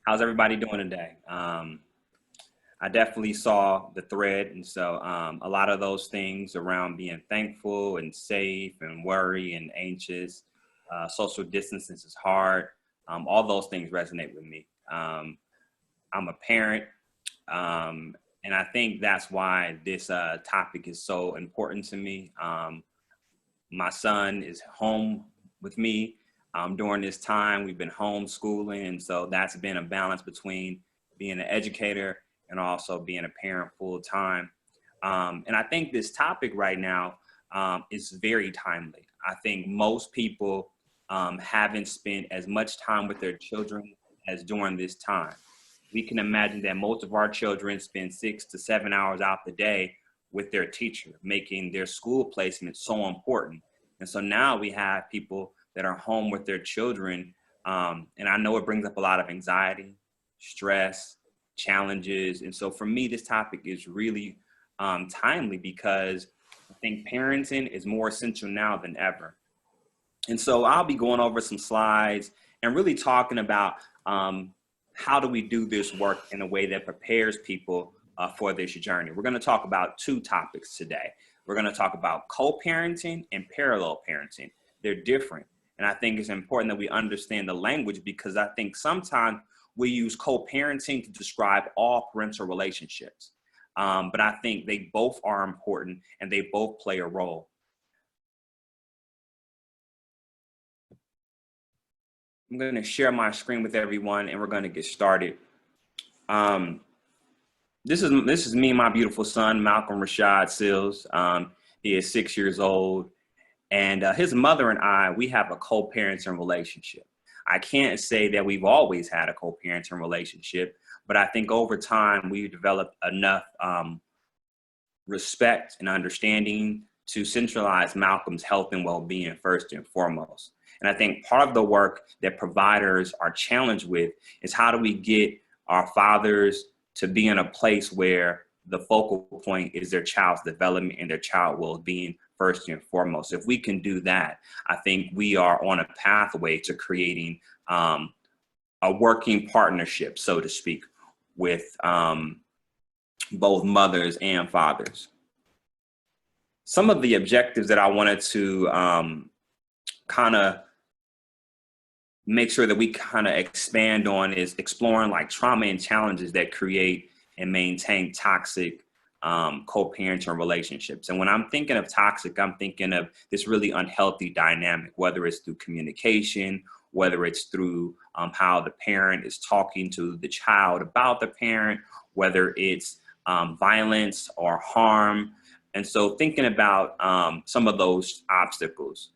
How's everybody doing today? I definitely saw the thread, and so a lot of those things around being thankful and safe and worry and anxious, social distancing is hard. All those things resonate with me. I'm a parent, and I think that's why this topic is so important to me. My son is home with me during this time. We've been homeschooling, and so that's been a balance between being an educator and also being a parent full time. And I think this topic right now is very timely. I think most people haven't spent as much time with their children as during this time. We can imagine that most of our children spend 6 to 7 hours out the day with their teacher, making their school placement so important. And so now we have people that are home with their children. And I know it brings up a lot of anxiety, stress, challenges. And so for me, this topic is really timely because I think parenting is more essential now than ever. And so I'll be going over some slides and really talking about how do we do this work in a way that prepares people for this journey. We're going to talk about two topics today. We're going to talk about co-parenting and parallel parenting. They're different. And I think it's important that we understand the language because I think sometimes we use co-parenting to describe all parental relationships. But I think they both are important and they both play a role. I'm going to share my screen with everyone and we're going to get started. This is me and my beautiful son, Malcolm Rashad Sills. He is 6 years old. And his mother and I, we have a co-parenting relationship. I can't say that we've always had a co-parenting relationship, but I think over time we've developed enough respect and understanding to centralize Malcolm's health and well-being first and foremost. And I think part of the work that providers are challenged with is how do we get our fathers to be in a place where the focal point is their child's development and their child well-being first and foremost. If we can do that, I think we are on a pathway to creating a working partnership, so to speak, with both mothers and fathers. Some of the objectives that I wanted to kind of make sure that we kind of expand on is exploring like trauma and challenges that create and maintain toxic co-parenting relationships. And when I'm thinking of toxic, I'm thinking of this really unhealthy dynamic, whether it's through communication, whether it's through how the parent is talking to the child about the parent, whether it's violence or harm. And so thinking about some of those obstacles,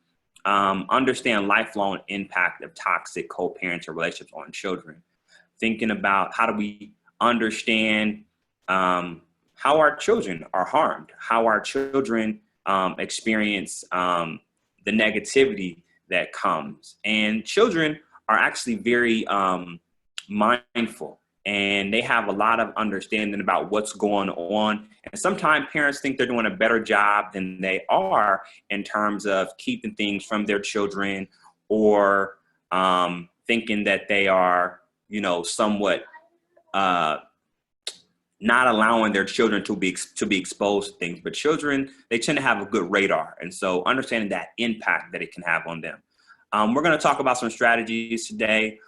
understand lifelong impact of toxic co-parenting relationships on children, thinking about how do we understand how our children are harmed, how our children experience the negativity that comes. And children are actually very mindful and they have a lot of understanding about what's going on. And sometimes parents think they're doing a better job than they are in terms of keeping things from their children or thinking that they are, you know, somewhat not allowing their children to be exposed to things. But children, they tend to have a good radar. And so understanding that impact that it can have on them. We're going to talk about some strategies today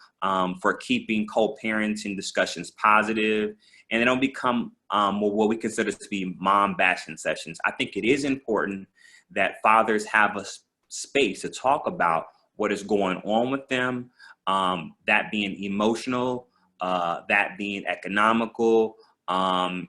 for keeping co-parenting discussions positive, and they don't become what we consider to be mom bashing sessions. I think it is important that fathers have a space to talk about what is going on with them, that being emotional, that being economical, and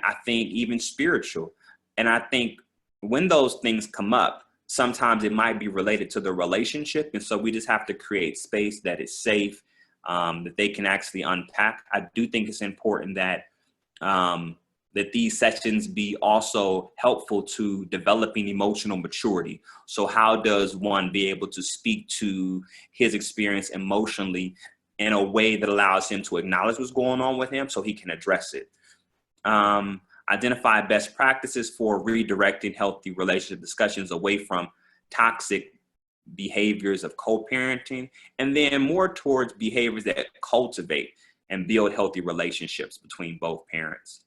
I think even spiritual. And I think when those things come up, sometimes it might be related to the relationship. And so we just have to create space that is safe, that they can actually unpack. I do think it's important that that these sessions be also helpful to developing emotional maturity. So how does one be able to speak to his experience emotionally in a way that allows him to acknowledge what's going on with him so he can address it? Identify best practices for redirecting healthy relationship discussions away from toxic behaviors of co-parenting, and then more towards behaviors that cultivate and build healthy relationships between both parents.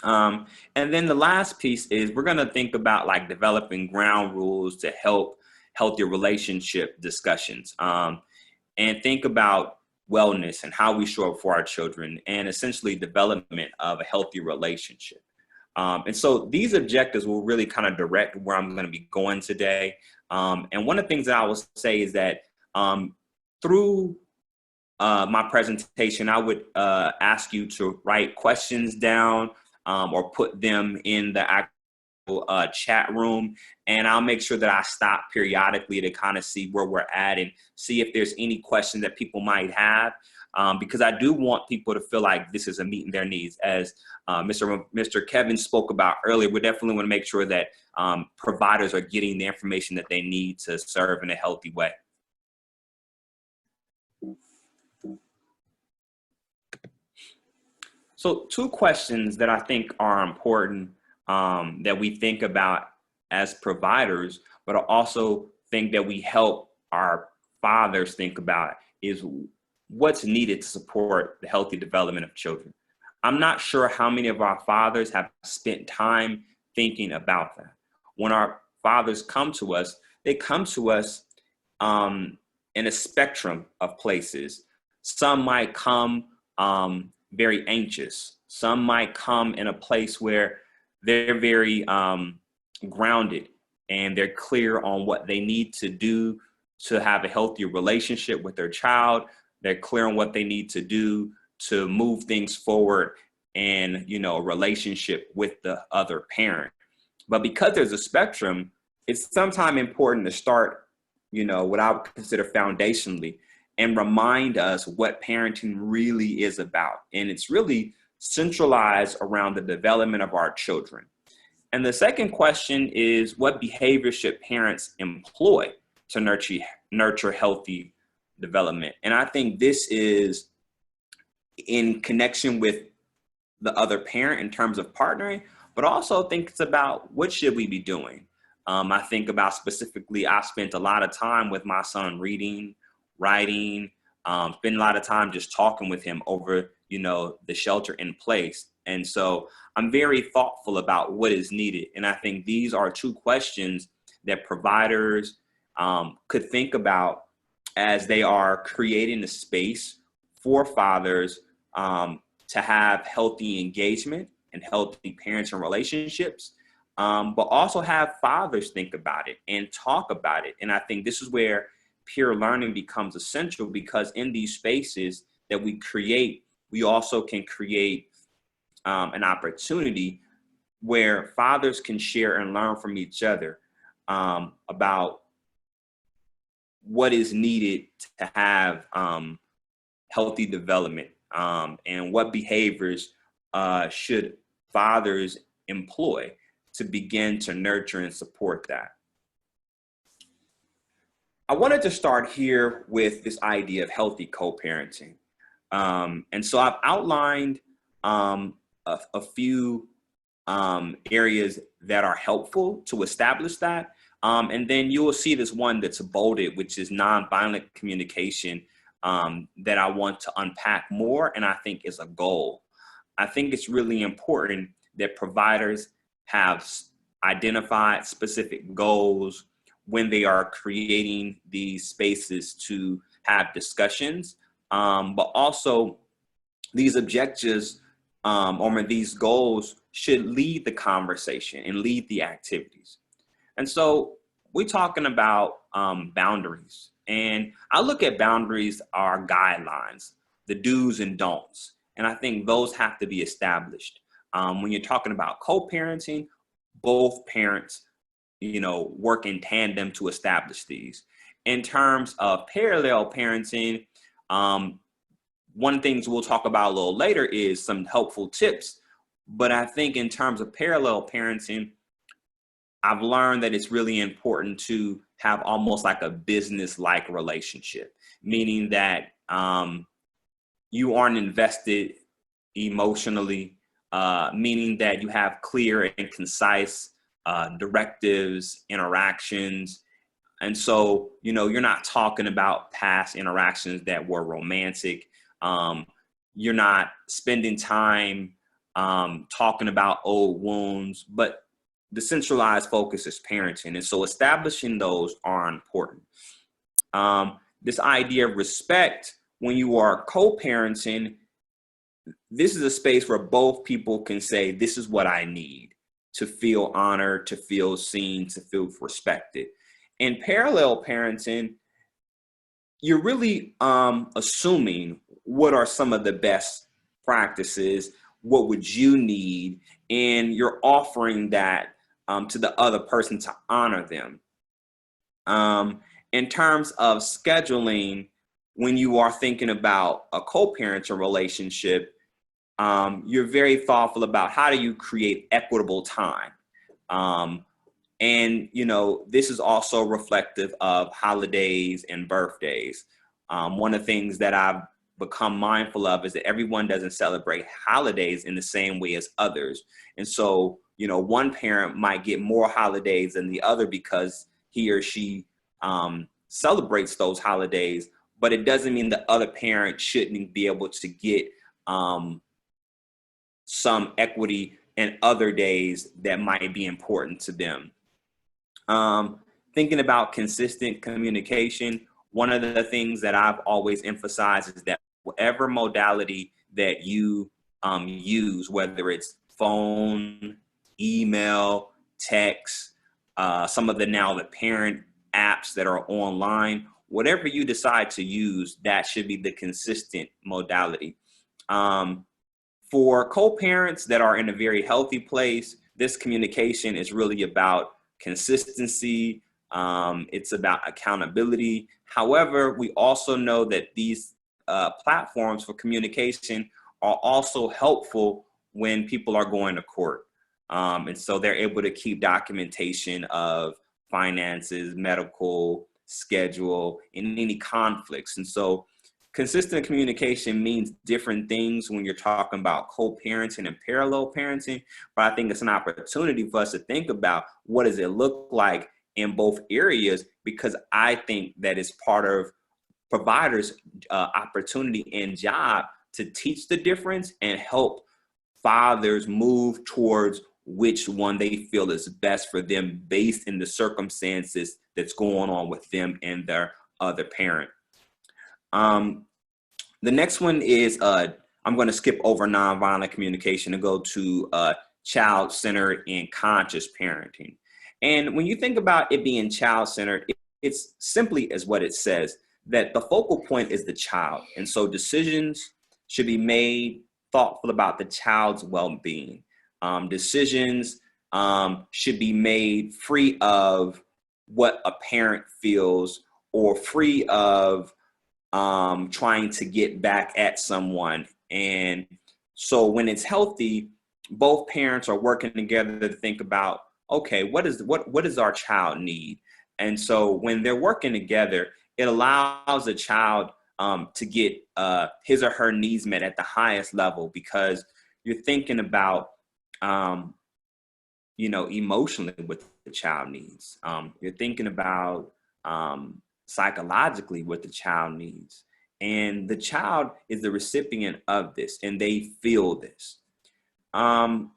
And then the last piece is we're going to think about like developing ground rules to help healthy relationship discussions, and think about wellness and how we show up for our children and essentially development of a healthy relationship. And so these objectives will really kind of direct where I'm going to be going today. And one of the things that I will say is that through my presentation, I would ask you to write questions down or put them in the actual chat room. And I'll make sure that I stop periodically to kind of see where we're at and see if there's any questions that people might have. Because I do want people to feel like this is a meeting their needs. As Mr. Kevin spoke about earlier, we definitely want to make sure that providers are getting the information that they need to serve in a healthy way. So 2 questions that I think are important that we think about as providers, but I also think that we help our fathers think about is what's needed to support the healthy development of children. I'm not sure how many of our fathers have spent time thinking about that. When our fathers come to us, they come to us in a spectrum of places. Some might come very anxious. Some might come in a place where they're very grounded and they're clear on what they need to do to have a healthy relationship with their child. They're clear on what they need to do to move things forward in, a relationship with the other parent. But because there's a spectrum, it's sometimes important to start, what I would consider foundationally, and remind us what parenting really is about. And it's really centralized around the development of our children. And the second question is, what behavior should parents employ to nurture healthy development? And I think this is in connection with the other parent in terms of partnering, but also think it's about what should we be doing? I think about specifically, I spent a lot of time with my son reading, writing, spend a lot of time just talking with him over, the shelter in place. And so I'm very thoughtful about what is needed. And I think these are 2 questions that providers could think about as they are creating a space for fathers to have healthy engagement and healthy parenting relationships, but also have fathers think about it and talk about it. And I think this is where peer learning becomes essential, because in these spaces that we create, we also can create an opportunity where fathers can share and learn from each other about what is needed to have healthy development, and what behaviors should fathers employ to begin to nurture and support that. I wanted to start here with this idea of healthy co-parenting. And so I've outlined a few areas that are helpful to establish that. And then you will see this one that's bolded, which is nonviolent communication, that I want to unpack more, and I think is a goal. I think it's really important that providers have identified specific goals when they are creating these spaces to have discussions, but also these objectives or these goals should lead the conversation and lead the activities. And so we're talking about boundaries, and I look at boundaries are guidelines, the do's and don'ts, and I think those have to be established. When you're talking about co-parenting, both parents work in tandem to establish these. In terms of parallel parenting, one of the things we'll talk about a little later is some helpful tips. But I think in terms of parallel parenting, I've learned that it's really important to have almost like a business-like relationship, meaning that you aren't invested emotionally, meaning that you have clear and concise directives, interactions. And so, you're not talking about past interactions that were romantic. You're not spending time talking about old wounds, but the centralized focus is parenting. And so establishing those are important. This idea of respect, when you are co-parenting, this is a space where both people can say, this is what I need to feel honored, to feel seen, to feel respected. In parallel parenting, you're really assuming what are some of the best practices, what would you need, and you're offering that to the other person to honor them. In terms of scheduling, when you are thinking about a co-parenting relationship, you're very thoughtful about how do you create equitable time. And, you know, this is also reflective of holidays and birthdays. One of the things that I've become mindful of is that everyone doesn't celebrate holidays in the same way as others. And so, you know, one parent might get more holidays than the other because he or she celebrates those holidays, but it doesn't mean the other parent shouldn't be able to get some equity in other days that might be important to them. Thinking about consistent communication, one of the things that I've always emphasized is that whatever modality that you use, whether it's phone, email, text, some of the parent apps that are online, whatever you decide to use, that should be the consistent modality. For co-parents that are in a very healthy place, this communication is really about consistency. It's about accountability. However, we also know that these platforms for communication are also helpful when people are going to court. And so they're able to keep documentation of finances, medical, schedule, and any conflicts. And so consistent communication means different things when you're talking about co-parenting and parallel parenting, but I think it's an opportunity for us to think about what does it look like in both areas, because I think that it's part of providers' opportunity and job to teach the difference and help fathers move towards which one they feel is best for them based in the circumstances that's going on with them and their other parent. The next one is, I'm going to skip over nonviolent communication and go to child-centered and conscious parenting. And when you think about it being child-centered, it's simply as what it says, that the focal point is the child. And so decisions should be made thoughtful about the child's well-being. Decisions should be made free of what a parent feels or free of trying to get back at someone. And so when it's healthy, both parents are working together to think about, okay, what does our child need? And so when they're working together, it allows the child to get his or her needs met at the highest level, because you're thinking about, emotionally what the child needs. You're thinking about psychologically what the child needs. And the child is the recipient of this, and they feel this.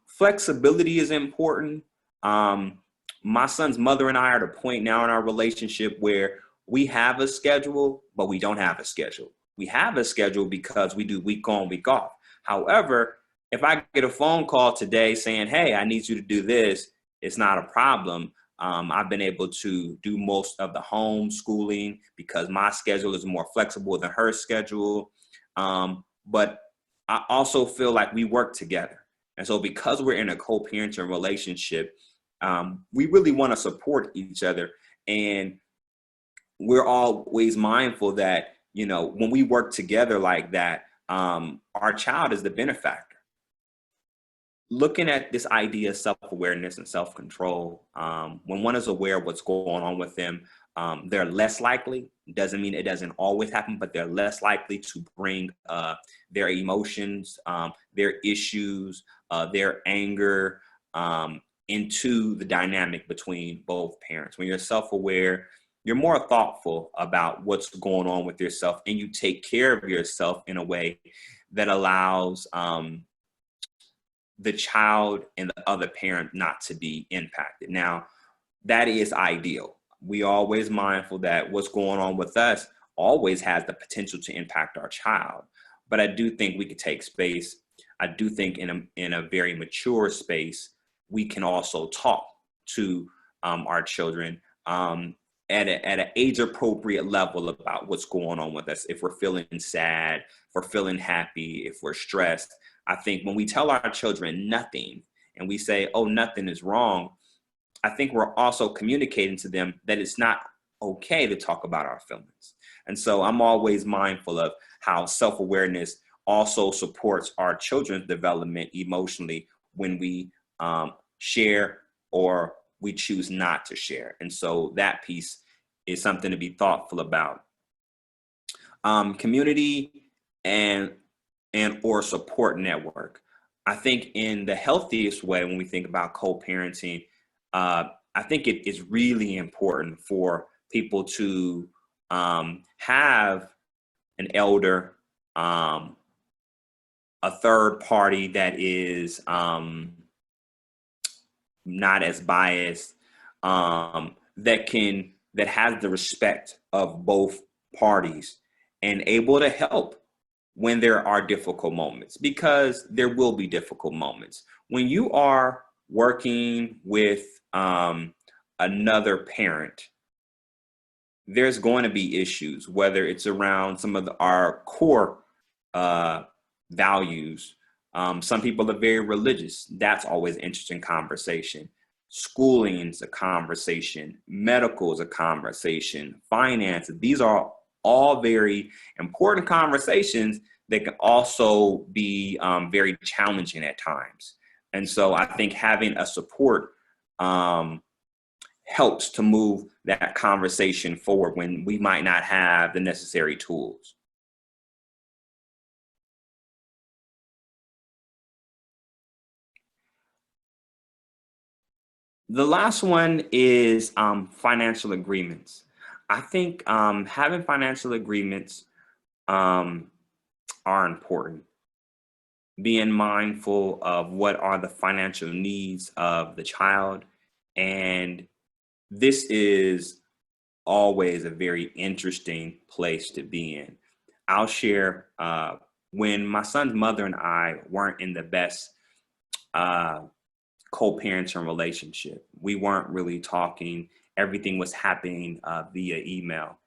Flexibility is important. My son's mother and I are at a point now in our relationship where we have a schedule, but we don't have a schedule. We have a schedule because we do week on, week off. However, if I get a phone call today saying, hey, I need you to do this, it's not a problem. I've been able to do most of the homeschooling because my schedule is more flexible than her schedule. But I also feel like we work together. And so because we're in a co-parenting relationship, we really want to support each other. And we're always mindful that, when we work together like that, our child is the benefactor. Looking at this idea of self-awareness and self-control, when one is aware of what's going on with them, they're less likely, doesn't mean it doesn't always happen, but they're less likely to bring their emotions, their issues, their anger into the dynamic between both parents. When you're self-aware, you're more thoughtful about what's going on with yourself, and you take care of yourself in a way that allows the child and the other parent not to be impacted. Now, that is ideal. We are always mindful that what's going on with us always has the potential to impact our child. But I do think we could take space. I do think in a very mature space, we can also talk to our children at an age appropriate level about what's going on with us. If we're feeling sad, if we're feeling happy, if we're stressed. I think when we tell our children nothing and we say, oh, nothing is wrong, I think we're also communicating to them that it's not okay to talk about our feelings. And so I'm always mindful of how self-awareness also supports our children's development emotionally when we share or we choose not to share. And so that piece is something to be thoughtful about. Community and or support network. I think in the healthiest way, when we think about co-parenting, I think it is really important for people to have an elder, a third party that is not as biased, that has the respect of both parties and able to help when there are difficult moments, because there will be difficult moments. When you are working with another parent, there's going to be issues, whether it's around some of our core values. Some people are very religious. That's always an interesting conversation. Schooling is a conversation. Medical is a conversation. Finance. These are all very important conversations that can also be very challenging at times. And so I think having a support helps to move that conversation forward when we might not have the necessary tools. The last one is financial agreements. I think having financial agreements are important. Being mindful of what are the financial needs of the child. And this is always a very interesting place to be in. I'll share when my son's mother and I weren't in the best co-parenting relationship. We weren't really talking. Everything was happening via email.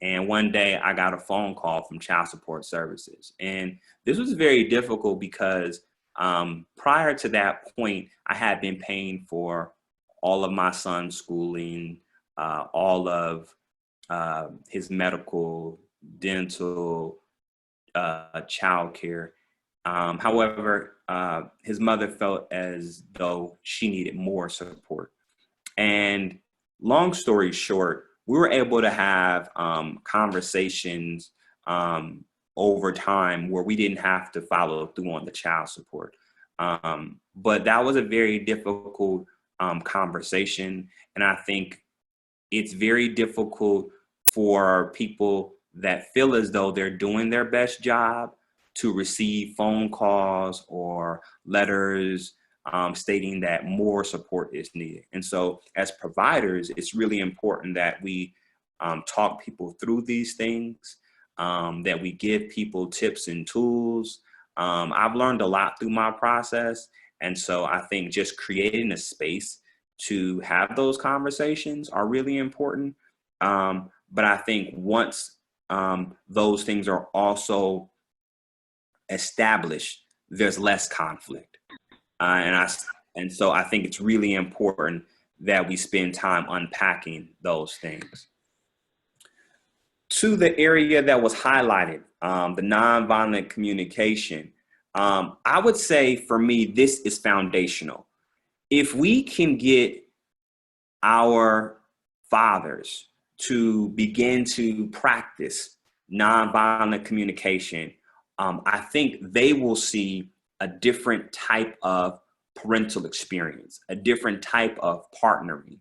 And one day I got a phone call from Child Support Services. And this was very difficult because prior to that point, I had been paying for all of my son's schooling, all of his medical, dental, childcare. However, his mother felt as though she needed more support. And long story short, we were able to have conversations over time where we didn't have to follow through on the child support. But that was a very difficult conversation. And I think it's very difficult for people that feel as though they're doing their best job to receive phone calls or letters stating that more support is needed. And so as providers, it's really important that we talk people through these things, that we give people tips and tools. I've learned a lot through my process. And so I think just creating a space to have those conversations are really important. But I think once those things are also established, there's less conflict. And so I think it's really important that we spend time unpacking those things. To the area that was highlighted, the nonviolent communication, I would say for me, this is foundational. If we can get our fathers to begin to practice nonviolent communication, I think they will see a different type of parental experience, a different type of partnering.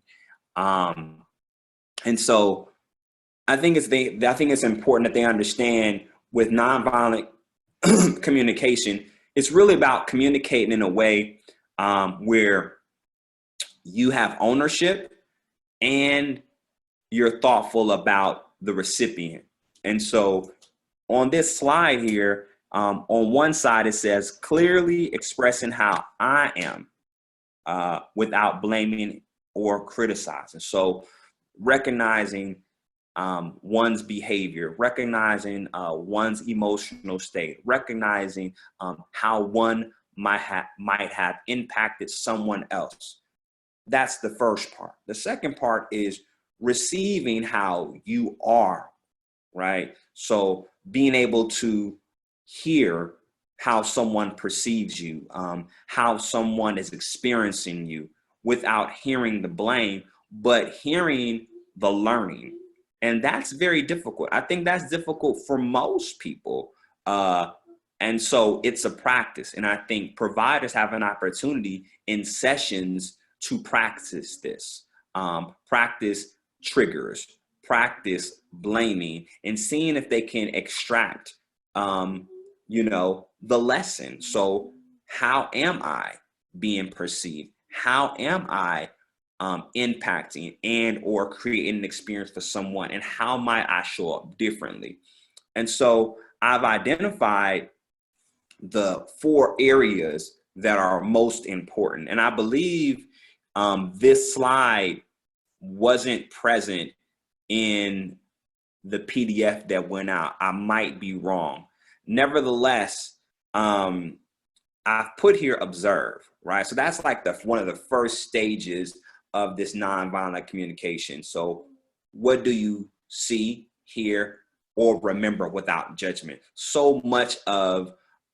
And so I think it's important that they understand with nonviolent communication, it's really about communicating in a way where you have ownership and you're thoughtful about the recipient. And so on this slide here, on one side, it says clearly expressing how I am without blaming or criticizing. So recognizing one's behavior, recognizing one's emotional state, recognizing how one might have impacted someone else. That's the first part. The second part is receiving how you are, right? So being able to hear how someone perceives you, how someone is experiencing you without hearing the blame, but hearing the learning. And that's very difficult. I think that's difficult for most people. And so it's a practice. And I think providers have an opportunity in sessions to practice this, practice triggers, practice blaming, and seeing if they can extract, the lesson. So how am I being perceived? How am I impacting and or creating an experience for someone? And how might I show up differently? And so I've identified the 4 areas that are most important. And I believe this slide wasn't present in the PDF that went out. I might be wrong. Nevertheless, I've put here observe, right? So that's like one of the first stages of this nonviolent communication. So what do you see, hear, or remember without judgment? So much of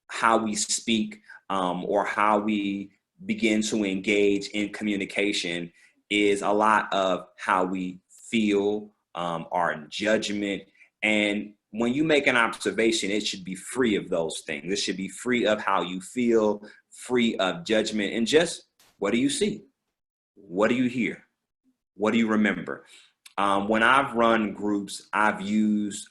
how we speak or how we begin to engage in communication is a lot of how we feel, our judgment. And when you make an observation, it should be free of those things. It should be free of how you feel, free of judgment, and just what do you see? What do you hear? What do you remember? When I've run groups, I've used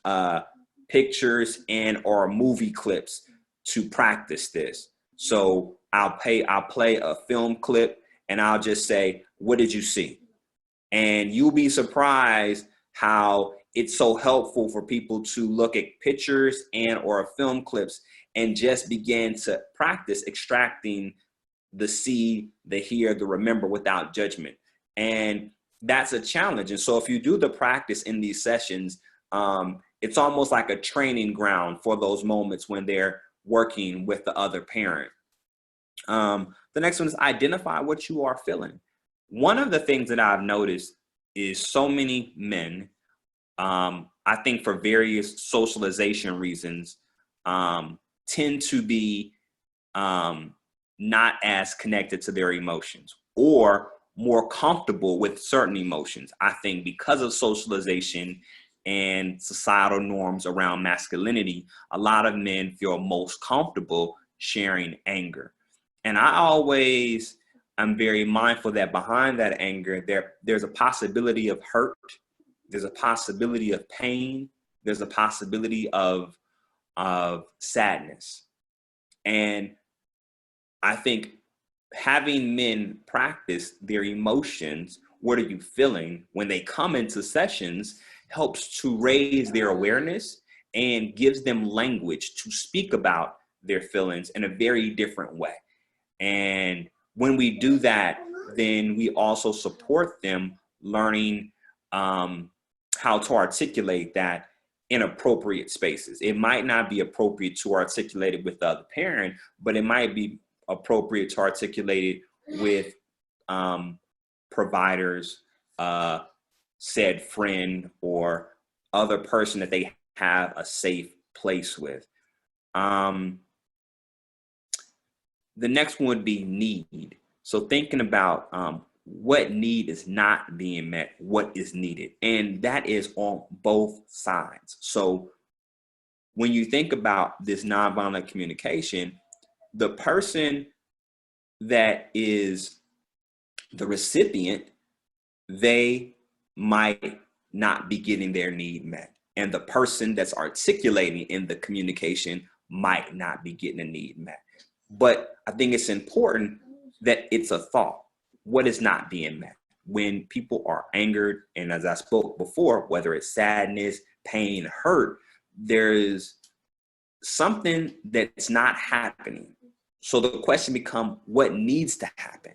pictures and or movie clips to practice this. So I'll play a film clip and I'll just say, what did you see? And you'll be surprised how it's so helpful for people to look at pictures and or film clips and just begin to practice extracting the see, the hear, the remember without judgment. And that's a challenge. And so if you do the practice in these sessions, it's almost like a training ground for those moments when they're working with the other parent. The next one is identify what you are feeling. One of the things that I've noticed is so many men, I think for various socialization reasons, tend to be not as connected to their emotions or more comfortable with certain emotions. I think because of socialization and societal norms around masculinity, a lot of men feel most comfortable sharing anger. And I'm very mindful that behind that anger, there's a possibility of hurt, there's a possibility of pain, there's a possibility of sadness. And I think having men practice their emotions, what are you feeling, when they come into sessions, helps to raise their awareness and gives them language to speak about their feelings in a very different way. And when we do that, then we also support them learning how to articulate that in appropriate spaces. It might not be appropriate to articulate it with the other parent, but it might be appropriate to articulate it with providers, said friend, or other person that they have a safe place with. The next one would be need. So thinking about what need is not being met, what is needed. And that is on both sides. So when you think about this nonviolent communication, the person that is the recipient, they might not be getting their need met. And the person that's articulating in the communication might not be getting a need met. But I think it's important that it's a thought. What is not being met? When people are angered, and as I spoke before, whether it's sadness, pain, hurt, there is something that's not happening. So the question becomes, what needs to happen?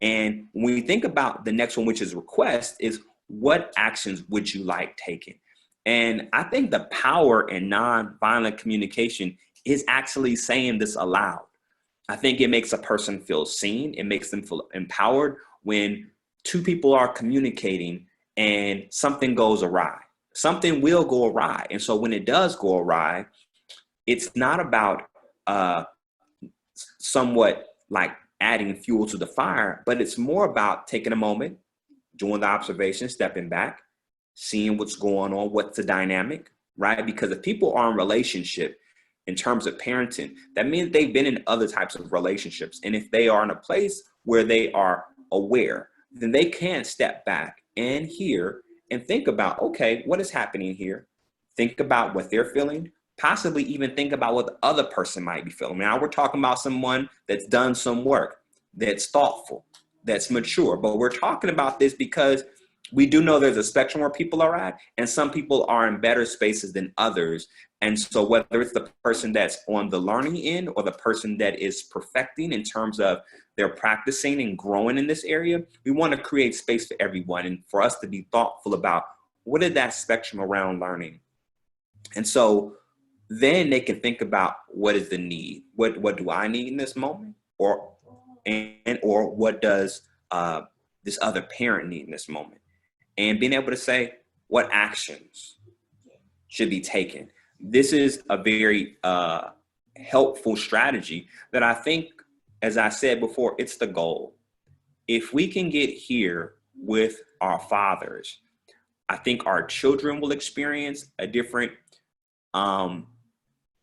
And when we think about the next one, which is request, is what actions would you like taken? And I think the power in nonviolent communication is actually saying this aloud. I think it makes a person feel seen. It makes them feel empowered when two people are communicating and something goes awry. Something will go awry. And so when it does go awry, it's not about somewhat like adding fuel to the fire, but it's more about taking a moment, doing the observation, stepping back, seeing what's going on, what's the dynamic, right? Because if people are in relationship in terms of parenting, that means they've been in other types of relationships. And if they are in a place where they are aware, then they can step back and hear and think about, okay, what is happening here? Think about what they're feeling, possibly even think about what the other person might be feeling. Now we're talking about someone that's done some work, that's thoughtful, that's mature, but we're talking about this because we do know there's a spectrum where people are at, and some people are in better spaces than others. And so whether it's the person that's on the learning end or the person that is perfecting in terms of they're practicing and growing in this area, we want to create space for everyone and for us to be thoughtful about what is that spectrum around learning. And so then they can think about what is the need? What do I need in this moment? Or what does this other parent need in this moment? And being able to say what actions should be taken. This is a very helpful strategy that I think, as I said before, it's the goal. If we can get here with our fathers, I think our children will experience a different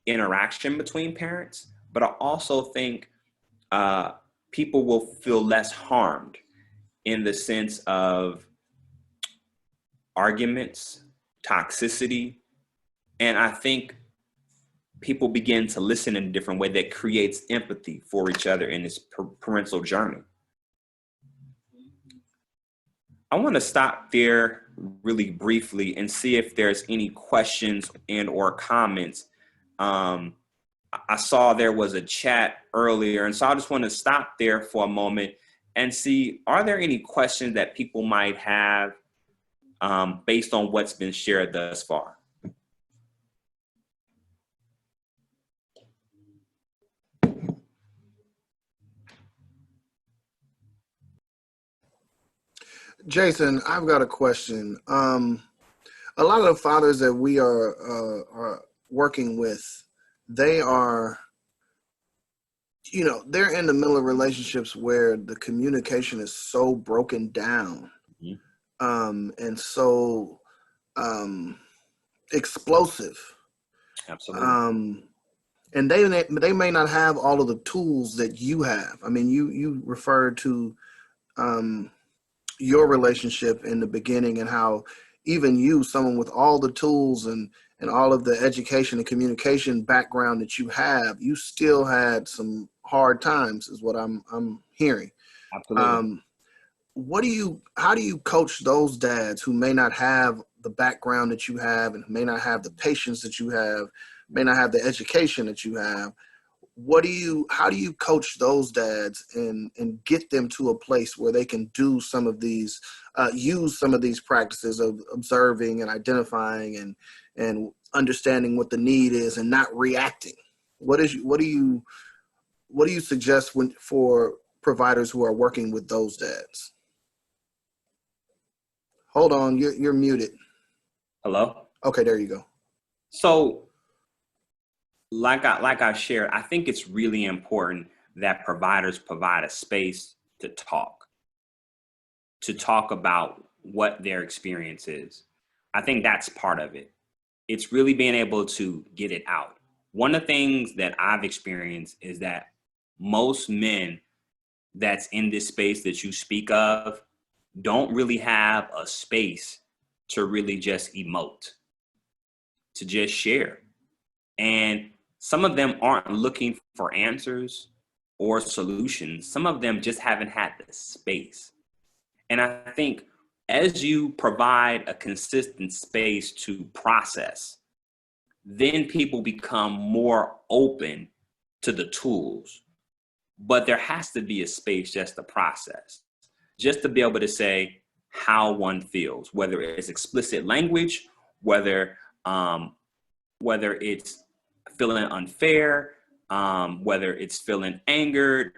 interaction between parents, but I also think people will feel less harmed in the sense of arguments, toxicity, and I think people begin to listen in a different way that creates empathy for each other in this parental journey. I want to stop there really briefly and see if there's any questions and or comments. I saw there was a chat earlier, and so I just want to stop there for a moment and see, are there any questions that people might have based on what's been shared thus far? Jason, I've got a question. A lot of the fathers that we are working with, they are, they're in the middle of relationships where the communication is so broken down, and so explosive. Absolutely. And they may not have all of the tools that you have. I mean, you referred to your relationship in the beginning and how even you, someone with all the tools and all of the education and communication background that you have, you still had some hard times, is what I'm hearing. Absolutely. How do you coach those dads who may not have the background that you have and may not have the patience that you have, may not have the education that you have? How do you coach those dads and get them to a place where they can do some of these, use some of these practices of observing and identifying and understanding what the need is and not reacting? What do you suggest for providers who are working with those dads? Hold on, you're muted. Hello? Okay, there you go. So like I shared, I think it's really important that providers provide a space to talk about what their experience is. I think that's part of it. It's really being able to get it out. One of the things that I've experienced is that most men that's in this space that you speak of don't really have a space to really just emote, to just share. And some of them aren't looking for answers or solutions. Some of them just haven't had the space. And I think as you provide a consistent space to process, then people become more open to the tools. But there has to be a space just to process, just to be able to say how one feels, whether it's explicit language, whether it's feeling unfair, whether it's feeling angered.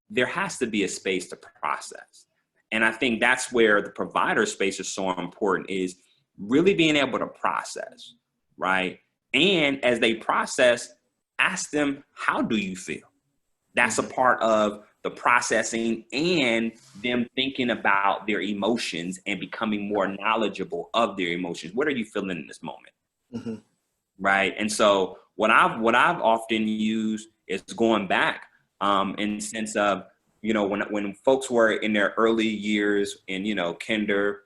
There has to be a space to process. And I think that's where the provider space is so important, is really being able to process, right? And as they process, ask them, how do you feel? That's a part of the processing and them thinking about their emotions and becoming more knowledgeable of their emotions. What are you feeling in this moment? Mm-hmm. Right. And so what I've often used is going back in the sense of, you know, when folks were in their early years in, you know, kinder,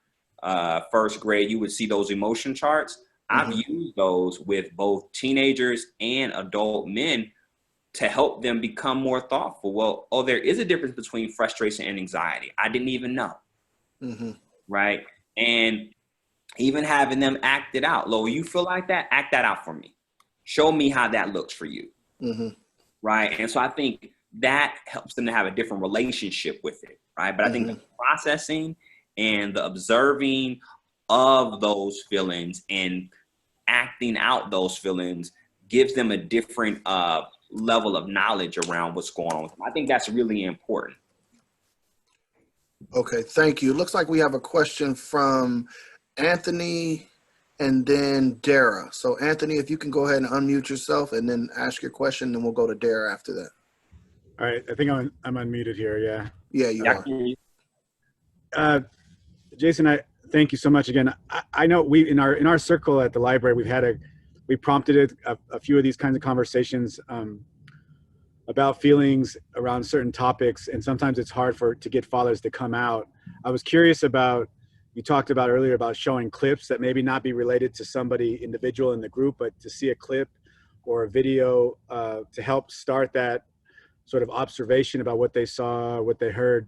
first grade, you would see those emotion charts. Mm-hmm. I've used those with both teenagers and adult men to help them become more thoughtful. Well, oh, there is a difference between frustration and anxiety. I didn't even know. Mm-hmm. Right. And even having them act it out. Lo, you feel like that? Act that out for me. Show me how that looks for you. Mm-hmm. Right. And so I think that helps them to have a different relationship with it. Right. But I think the processing and the observing of those feelings and acting out those feelings gives them a different level of knowledge around what's going on with them. I think that's really important. Okay, thank you. Looks like we have a question from Anthony and then Dara. So Anthony, if you can go ahead and unmute yourself and then ask your question, then we'll go to Dara after that. All right, I think I'm unmuted here. Yeah. Yeah, you are. Jason, I thank you so much again. I know we in our circle at the library we prompted a few of these kinds of conversations about feelings around certain topics, and sometimes it's hard to get fathers to come out. I was curious about, you talked about earlier about showing clips that maybe not be related to somebody individual in the group, but to see a clip or a video to help start that sort of observation about what they saw, what they heard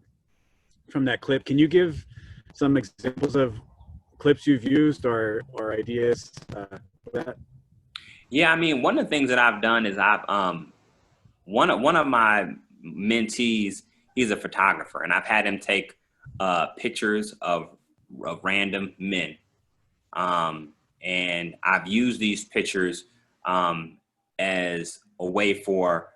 from that clip. Can you give some examples of clips you've used or ideas for that? Yeah, I mean, one of the things that I've done is one of my mentees, he's a photographer, and I've had him take pictures of random men. And I've used these pictures as a way for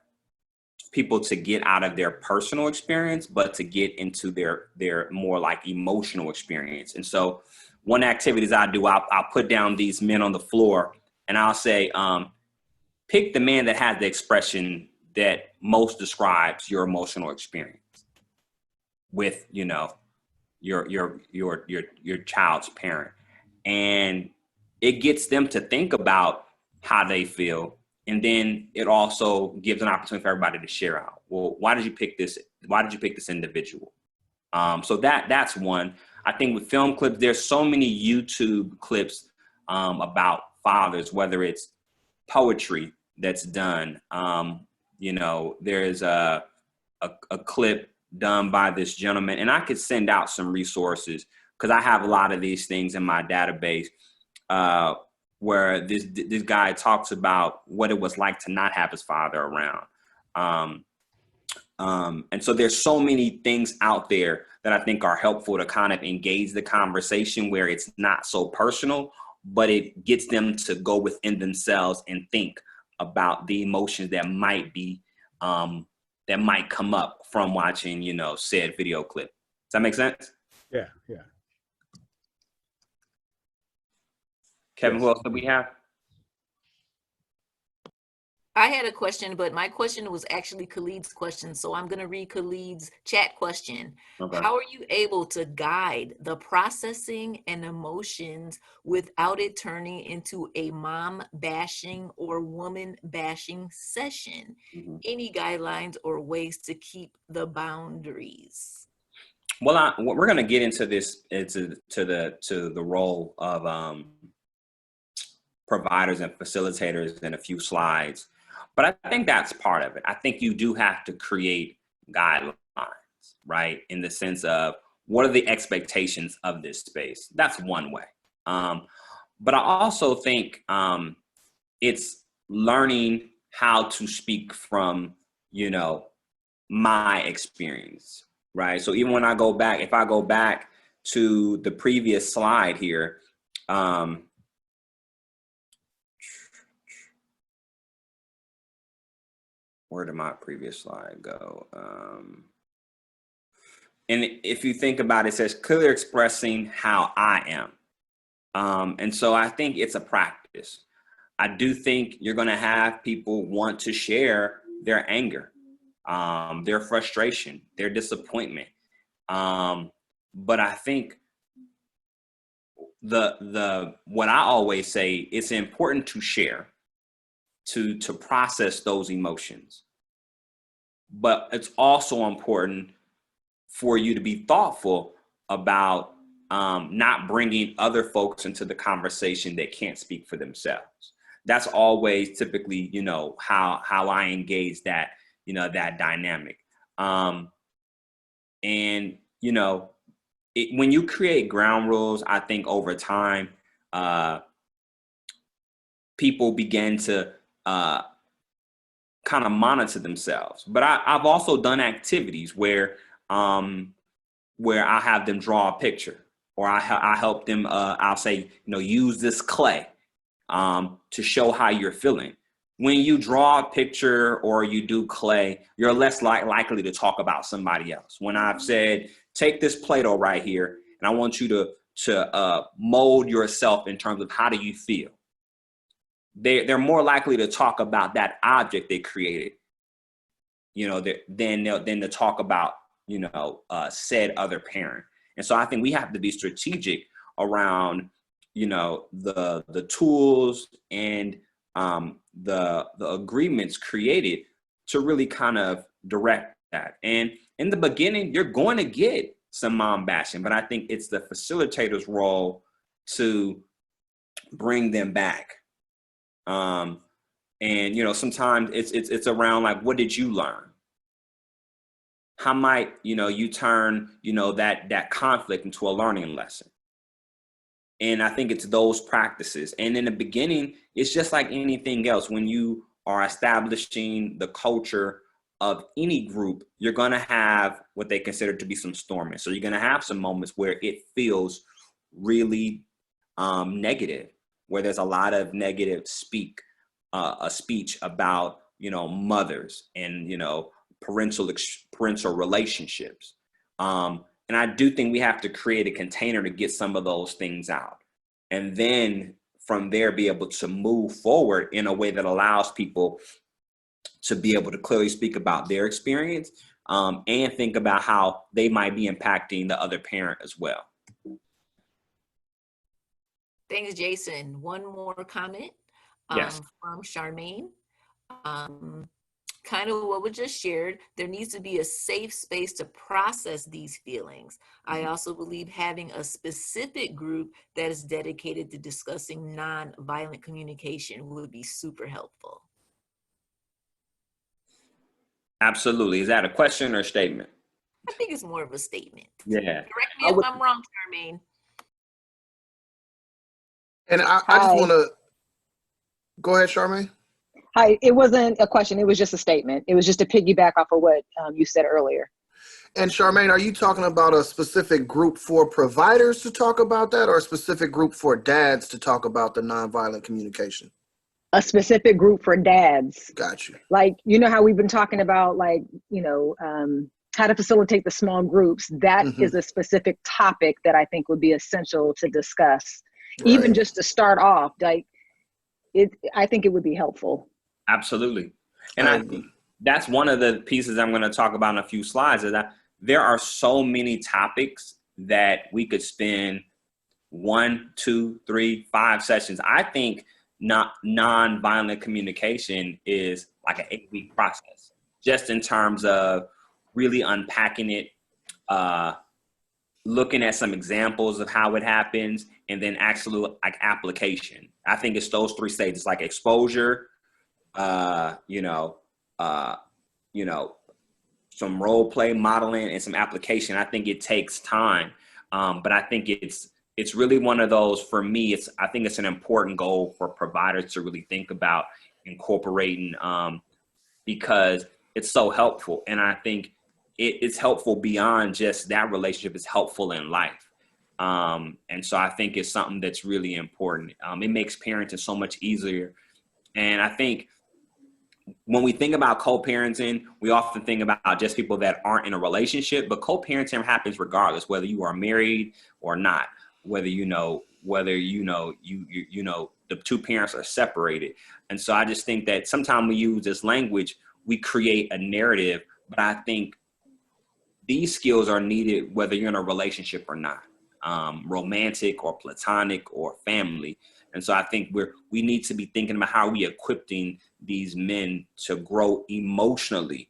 people to get out of their personal experience, but to get into their more like emotional experience. And so one activities I do, I'll put down these men on the floor and I'll say, pick the man that has the expression that most describes your emotional experience with, you know, your child's parent. And it gets them to think about how they feel. And then it also gives an opportunity for everybody to share out. Well, why did you pick this? Why did you pick this individual? So that's one. I think with film clips, there's so many YouTube clips about fathers, whether it's poetry that's done. You know, there's a clip done by this gentleman, and I could send out some resources because I have a lot of these things in my database where this guy talks about what it was like to not have his father around. And so there's so many things out there that I think are helpful to kind of engage the conversation where it's not so personal, but it gets them to go within themselves and think about the emotions that might be, that might come up from watching, you know, said video clip. Does that make sense? Yeah, yeah. Kevin, yes. Who else do we have? I had a question, but my question was actually Khalid's question. So I'm going to read Khalid's chat question. Okay. How are you able to guide the processing and emotions without it turning into a mom bashing or woman bashing session? Mm-hmm. Any guidelines or ways to keep the boundaries? Well, we're going to get into this, to the role of providers and facilitators in a few slides. But I think that's part of it. I think you do have to create guidelines, right? In the sense of, what are the expectations of this space? That's one way. But I also think it's learning how to speak from, my experience, right? So even when I go back, if I go back to the previous slide here, where did my previous slide go? And if you think about it, it says clearly expressing how I am. And so I think it's a practice. I do think you're going to have people want to share their anger, their frustration, their disappointment. But I think what I always say, it's important to share, to process those emotions. But it's also important for you to be thoughtful about not bringing other folks into the conversation that can't speak for themselves. That's always typically, how I engage that, that dynamic. When you create ground rules, I think over time, people begin to kind of monitor themselves. But I've also done activities where I have them draw a picture, or I help them, I'll say, use this clay to show how you're feeling. When you draw a picture or you do clay, you're less likely to talk about somebody else. When I've said, take this Play-Doh right here, and I want you to mold yourself in terms of how do you feel, they're more likely to talk about that object they created, than to talk about, said other parent. And so I think we have to be strategic around, the tools and the agreements created to really kind of direct that. And in the beginning, you're going to get some mom bashing, but I think it's the facilitator's role to bring them back. And sometimes it's around, like, what did you learn? How might you turn that conflict into a learning lesson? And I think it's those practices. And in the beginning, it's just like anything else. When you are establishing the culture of any group, you're going to have what they consider to be some storming. So you're going to have some moments where it feels really negative, where there's a lot of negative speech about, mothers and, parental relationships. And I do think we have to create a container to get some of those things out. And then from there, be able to move forward in a way that allows people to be able to clearly speak about their experience, and think about how they might be impacting the other parent as well. Thanks, Jason. One more comment Yes. from Charmaine. Kind of what was just shared, there needs to be a safe space to process these feelings. I also believe having a specific group that is dedicated to discussing nonviolent communication would be super helpful. Absolutely. Is that a question or a statement? I think it's more of a statement. Yeah. Correct me if I'm wrong, Charmaine. And I just want to go ahead, Charmaine. Hi, it wasn't a question. It was just a statement. It was just to piggyback off of what you said earlier. And Charmaine, are you talking about a specific group for providers to talk about that, or a specific group for dads to talk about the nonviolent communication? A specific group for dads. Got you. Like, how we've been talking about, like, how to facilitate the small groups. That is a specific topic that I think would be essential to discuss, even just to start off. Like, I think it would be helpful. Absolutely. And I think that's one of the pieces I'm going to talk about in a few slides, is that there are so many topics that we could spend 1, 2, 3, 5 sessions. I think nonviolent communication is like an 8-week process, just in terms of really unpacking it, looking at some examples of how it happens, and then actually like application. I think it's those 3 stages, like exposure, you know, you know, some role play modeling and some application. I think it takes time, but I think it's really one of those, for me, I think it's an important goal for providers to really think about incorporating, because it's so helpful. And I think it's helpful beyond just that relationship. It's helpful in life. And so I think it's something that's really important. It makes parenting so much easier. And I think when we think about co-parenting, we often think about just people that aren't in a relationship, but co-parenting happens regardless, whether you are married or not, whether the two parents are separated. And so I just think that sometimes we use this language, we create a narrative, but I think these skills are needed whether you're in a relationship or not, romantic or platonic or family. And so I think we need to be thinking about how we equipping these men to grow emotionally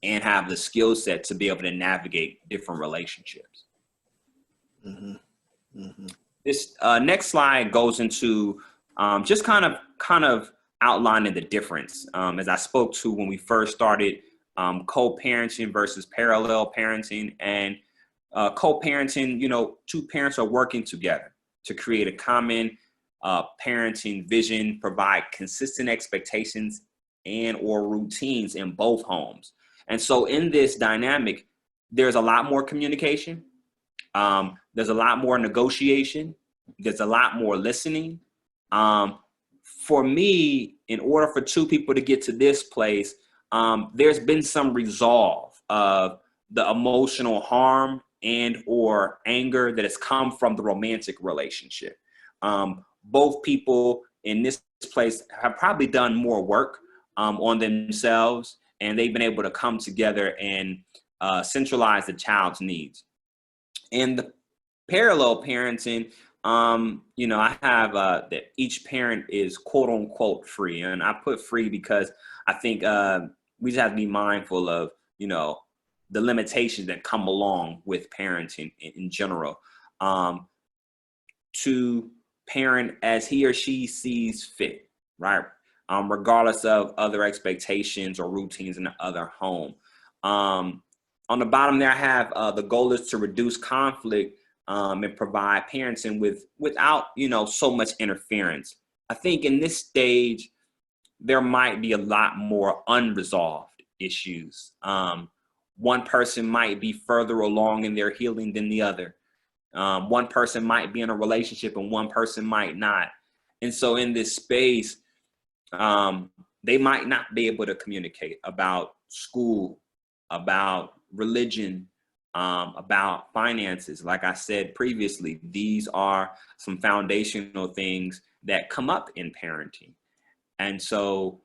and have the skill set to be able to navigate different relationships. Mm-hmm. Mm-hmm. This next slide goes into just kind of outlining the difference. As I spoke to when we first started, co-parenting versus parallel parenting. And co-parenting, two parents are working together to create a common parenting vision, provide consistent expectations and or routines in both homes. And so in this dynamic, there's a lot more communication. There's a lot more negotiation. There's a lot more listening. For me, in order for two people to get to this place, there's been some resolve of the emotional harm and or anger that has come from the romantic relationship. Both people in this place have probably done more work on themselves, and they've been able to come together and centralize the child's needs. In the parallel parenting, I have that each parent is quote unquote free. And I put free because I think we just have to be mindful of, the limitations that come along with parenting in general. To parent as he or she sees fit, right? Regardless of other expectations or routines in the other home. On the bottom there, I have the goal is to reduce conflict and provide parenting without, so much interference. I think in this stage, there might be a lot more unresolved issues. One person might be further along in their healing than the other. One person might be in a relationship and one person might not. And so in this space, they might not be able to communicate about school, about religion, about finances. Like I said previously, these are some foundational things that come up in parenting. And so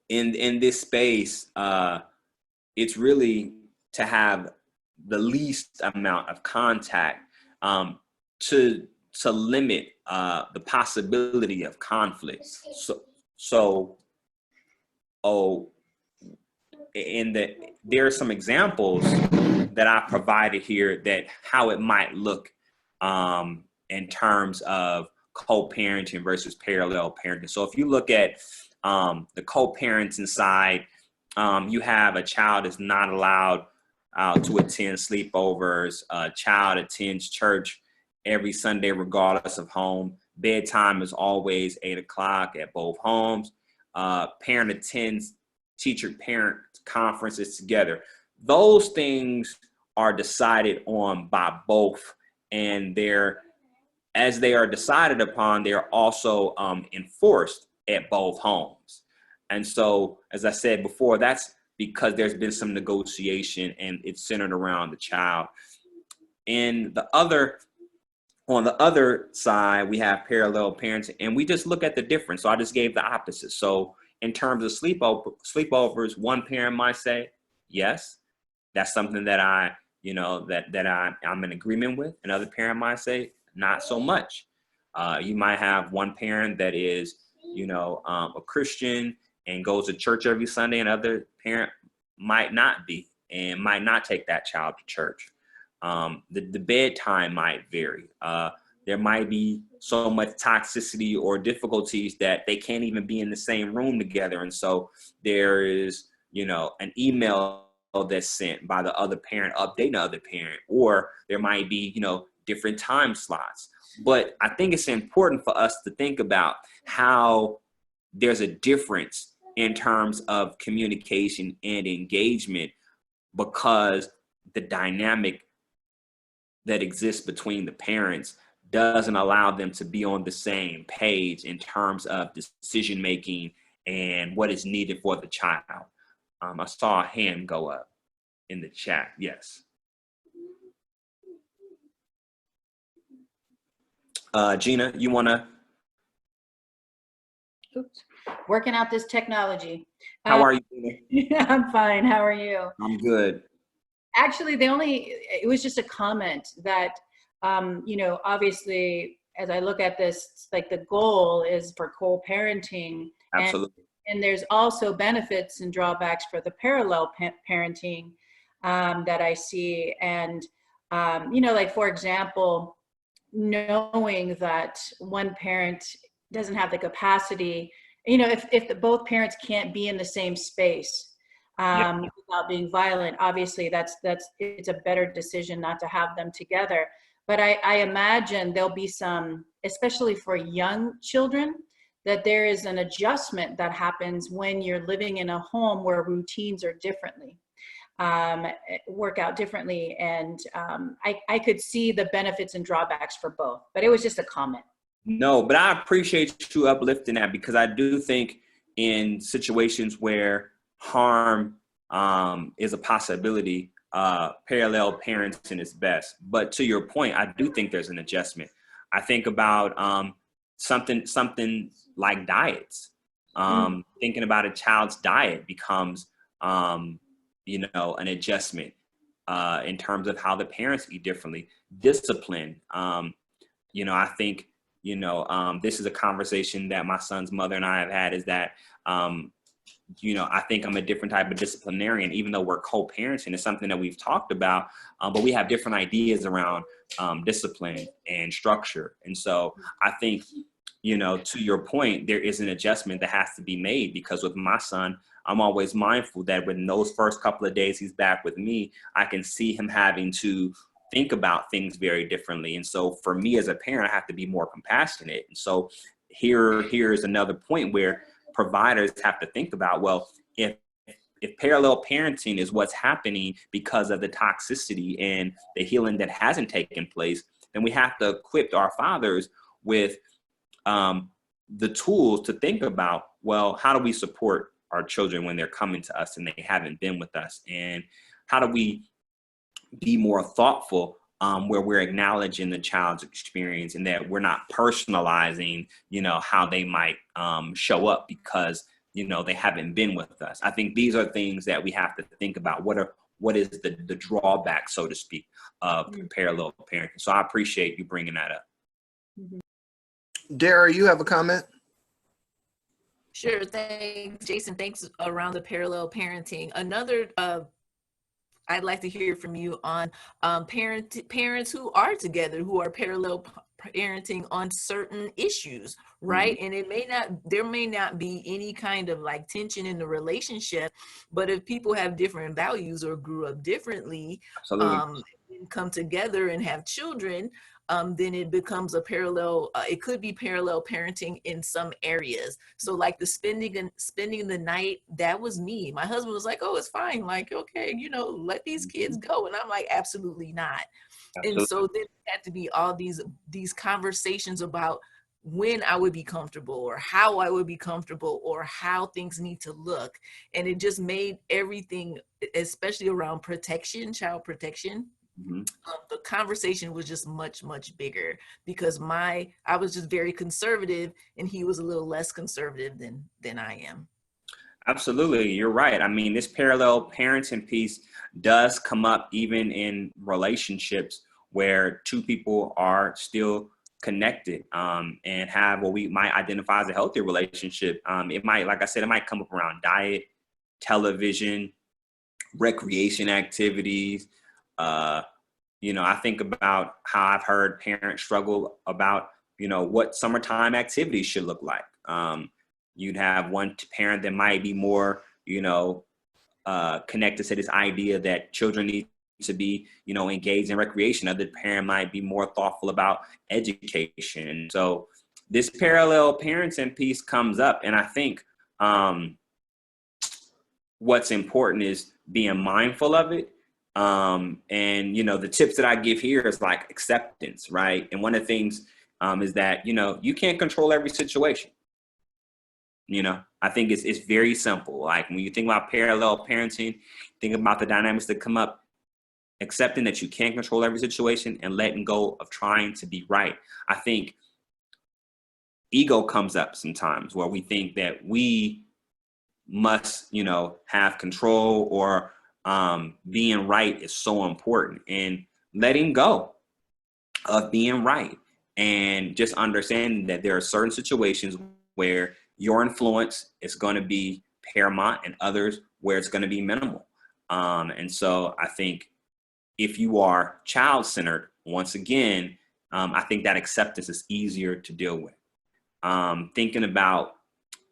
in this space, it's really to have the least amount of contact to limit the possibility of conflict. There are some examples that I provided here that how it might look in terms of co-parenting versus parallel parenting. So if you look at the co-parenting side, you have a child is not allowed to attend sleepovers. A child attends church every Sunday, regardless of home. Bedtime is always 8 o'clock at both homes. Parent attends teacher-parent conferences together. Those things are decided on by both, and as they are decided upon, they're also enforced at both homes. And so, as I said before, that's because there's been some negotiation and it's centered around the child. On the other side, we have parallel parenting, and we just look at the difference. So I just gave the opposite. So in terms of sleepovers, one parent might say, yes, that's something that I'm in agreement with. Another parent might say, not so much. You might have one parent that is, a Christian and goes to church every Sunday, and other parent might not be and might not take that child to church. The bedtime might vary. there might be so much toxicity or difficulties that they can't even be in the same room together. And so there is, you know, an email that's sent by the other parent updating the other parent, or there might be, you know, different time slots. But I think it's important for us to think about how there's a difference in terms of communication and engagement, because the dynamic that exists between the parents doesn't allow them to be on the same page in terms of decision making and what is needed for the child. I saw a hand go up in the chat. Yes. Gina, you want to? Oops. Working out this technology. How are you? I'm fine. How are you? I'm good. Actually, it was just a comment that, you know, obviously, as I look at this, like the goal is for co-parenting. Absolutely. And there's also benefits and drawbacks for the parallel parenting that I see. And, you know, like, for example, knowing that one parent doesn't have the capacity, you know, if both parents can't be in the same space without being violent, obviously it's a better decision not to have them together. But I imagine there'll be some, especially for young children, that there is an adjustment that happens when you're living in a home where routines are work out differently. And I could see the benefits and drawbacks for both, but it was just a comment. No, but I appreciate you uplifting that, because I do think in situations where harm is a possibility, parallel parenting is best. But to your point, I do think there's an adjustment. I think about something like diets. Thinking about a child's diet becomes, you know, an adjustment in terms of how the parents eat differently. Discipline. You know, I think, you know, this is a conversation that my son's mother and I have had, is that, you know, I think I'm a different type of disciplinarian, even though we're co-parenting. It's something that we've talked about, but we have different ideas around discipline and structure. And so I think, you know, to your point, there is an adjustment that has to be made, because with my son, I'm always mindful that when those first couple of days he's back with me, I can see him having to think about things very differently. And so for me as a parent, I have to be more compassionate. And so here's another point where providers have to think about, well, if parallel parenting is what's happening because of the toxicity and the healing that hasn't taken place, then we have to equip our fathers with the tools to think about, well, how do we support our children when they're coming to us and they haven't been with us? And how do we be more thoughtful where we're acknowledging the child's experience, and that we're not personalizing, you know, how they might show up because, you know, they haven't been with us. I think these are things that we have to think about. What is the drawback, so to speak, of parallel parenting? So I appreciate you bringing that up. Dara, you have a comment? Sure, thanks, Jason. Thanks around the parallel parenting. Another I'd like to hear from you on parents who are together, who are parallel parenting on certain issues, right? And there may not be any kind of like tension in the relationship, but if people have different values or grew up differently, and come together and have children, then it becomes a parallel, it could be parallel parenting in some areas. So like the spending the night, that was me. My husband was like, oh, it's fine. Like, okay, you know, let these kids go. And I'm like, absolutely not. Absolutely. And so then it had to be all these conversations about when I would be comfortable, or how I would be comfortable, or how things need to look. And it just made everything, especially around protection, child protection, the conversation was just much, much bigger, because I was just very conservative and he was a little less conservative than I am. Absolutely. You're right. I mean, this parallel parenting piece does come up even in relationships where two people are still connected and have what we might identify as a healthy relationship. It might, like I said, it might come up around diet, television, recreation activities, You know, I think about how I've heard parents struggle about, you know, what summertime activities should look like. You'd have one parent that might be more, you know, connected to this idea that children need to be, you know, engaged in recreation. Other parent might be more thoughtful about education. And so this parallel parenting piece comes up. And I think what's important is being mindful of it. And, you know, the tips that I give here is like acceptance, right? And one of the things is that, you know, you can't control every situation. You know, I think it's very simple. Like when you think about parallel parenting, think about the dynamics that come up, accepting that you can't control every situation and letting go of trying to be right. I think ego comes up sometimes where we think that we must, you know, have control, or being right is so important, and letting go of being right and just understanding that there are certain situations where your influence is going to be paramount and others where it's going to be minimal. And so I think if you are child-centered, once again, I think that acceptance is easier to deal with. Thinking about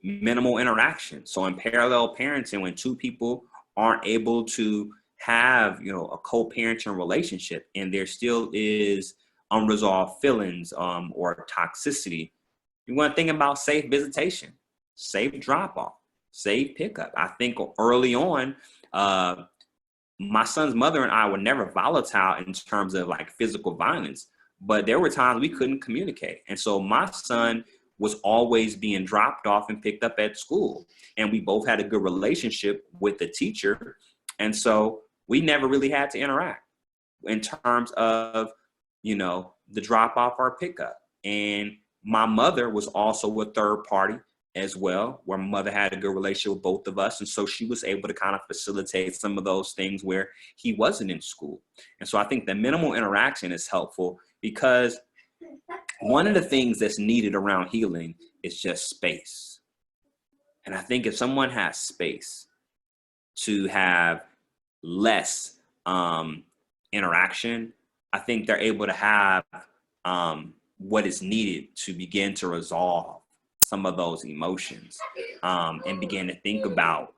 minimal interaction. So in parallel parenting, when two people aren't able to have, you know, a co-parenting relationship and there still is unresolved feelings or toxicity, you want to think about safe visitation, safe drop-off, safe pickup. I think early on, my son's mother and I were never volatile in terms of like physical violence, but there were times we couldn't communicate. And so my son was always being dropped off and picked up at school. And we both had a good relationship with the teacher. And so we never really had to interact in terms of, you know, the drop-off or pickup. And my mother was also a third party as well, where my mother had a good relationship with both of us. And so she was able to kind of facilitate some of those things where he wasn't in school. And so I think the minimal interaction is helpful, because one of the things that's needed around healing is just space. And I think if someone has space to have less interaction, I think they're able to have what is needed to begin to resolve some of those emotions and begin to think about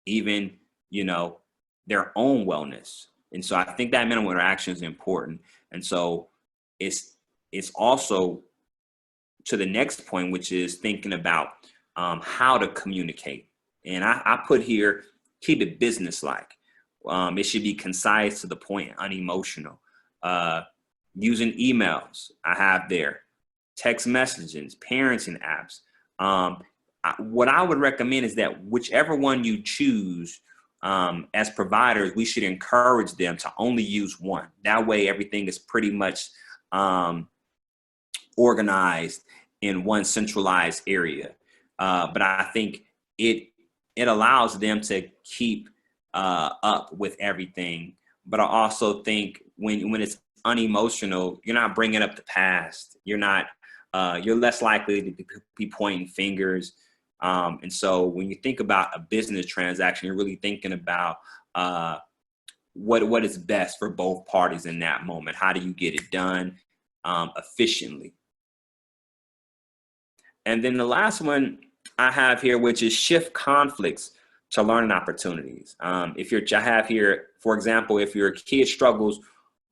even, you know, their own wellness. And so I think that minimal interaction is important. And so it's also to the next point, which is thinking about how to communicate. And I put here, keep it business-like. It should be concise, to the point, unemotional. Using emails, I have there, text messaging, parenting apps. What I would recommend is that whichever one you choose, as providers, we should encourage them to only use one. That way, everything is pretty much organized in one centralized area. But I think it allows them to keep up with everything. But I also think when it's unemotional, you're not bringing up the past. You're not. You're less likely to be pointing fingers. And so when you think about a business transaction, you're really thinking about what is best for both parties in that moment. How do you get it done efficiently? And then the last one I have here, which is shift conflicts to learning opportunities. I have here, for example, if your kid struggles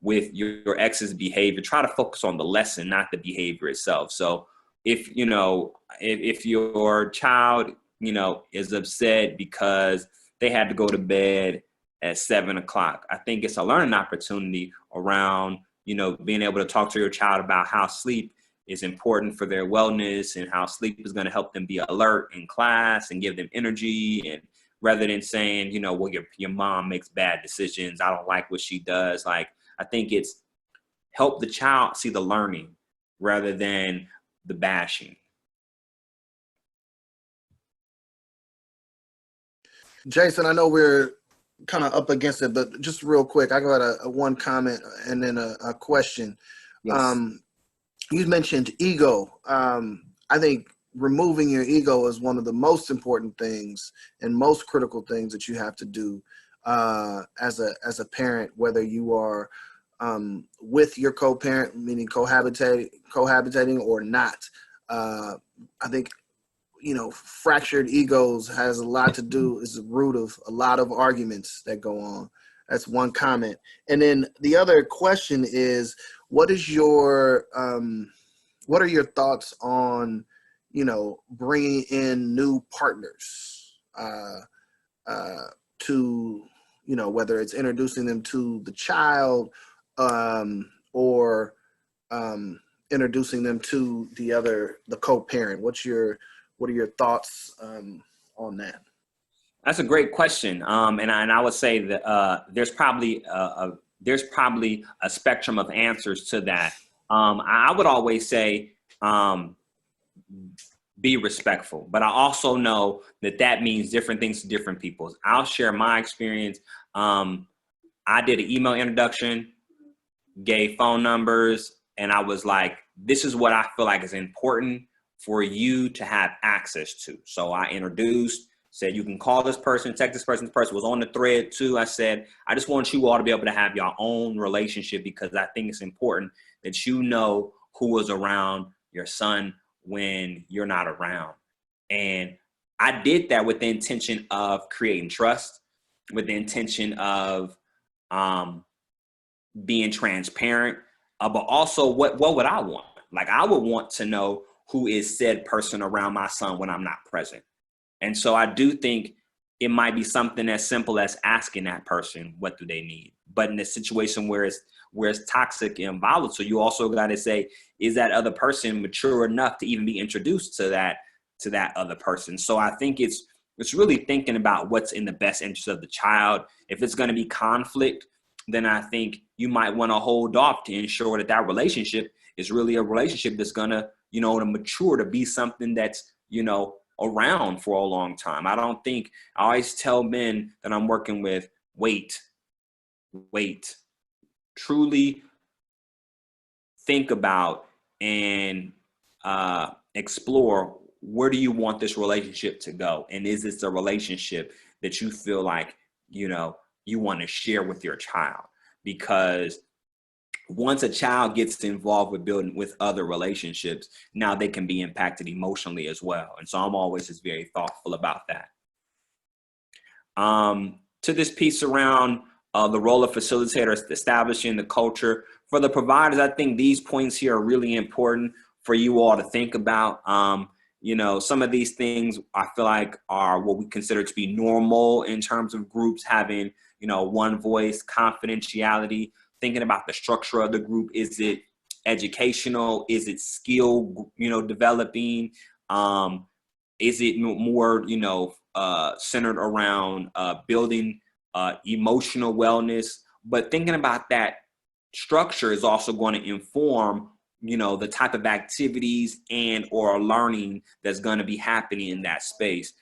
with your ex's behavior, try to focus on the lesson, not the behavior itself. So if your child, you know, is upset because they had to go to bed at 7 o'clock, I think it's a learning opportunity around, you know, being able to talk to your child about how sleep is important for their wellness and how sleep is going to help them be alert in class and give them energy. And rather than saying, you know, well, your mom makes bad decisions, I don't like what she does. Like, I think it's help the child see the learning rather than the bashing. Jason, I know we're kind of up against it, but just real quick, I got a one comment and then a question. Yes. You mentioned ego. I think removing your ego is one of the most important things and most critical things that you have to do as a parent, whether you are with your co-parent, meaning cohabitating or not. I think, fractured egos has a lot to do, is the root of a lot of arguments that go on. That's one comment. And then the other question is, what are your thoughts on, bringing in new partners to, whether it's introducing them to the child or introducing them to the co-parent? What are your thoughts on that? That's a great question. And I would say that there's probably a spectrum of answers to that. I would always say, be respectful, but I also know that means different things to different people. I'll share my experience. I did an email introduction, gave phone numbers, and I was like, this is what I feel like is important for you to have access to. So I introduced, said, you can call this person, text this person. This person was on the thread too. I said, I just want you all to be able to have your own relationship, because I think it's important that you know who was around your son when you're not around. And I did that with the intention of creating trust, with the intention of being transparent, but also what would I want? Like, I would want to know who is said person around my son when I'm not present. And so I do think it might be something as simple as asking that person, what do they need? But in a situation where it's toxic and volatile, you also got to say, is that other person mature enough to even be introduced to that other person? So I think it's really thinking about what's in the best interest of the child. If it's going to be conflict, then I think you might want to hold off to ensure that relationship is really a relationship that's going to, to mature to be something that's, around for a long time. I always tell men that I'm working with, wait, truly think about and explore, where do you want this relationship to go? And is this a relationship that you feel like, you want to share with your child? Because once a child gets involved with building with other relationships, now they can be impacted emotionally as well. And so I'm always just very thoughtful about that. To this piece around the role of facilitators, establishing the culture for the providers, I think these points here are really important for you all to think about. Some of these things I feel like are what we consider to be normal in terms of groups having, one voice, confidentiality, thinking about the structure of the group. Is it educational? Is it skill, developing? Is it more, centered around building emotional wellness? But thinking about that structure is also going to inform, the type of activities and or learning that's going to be happening in that space.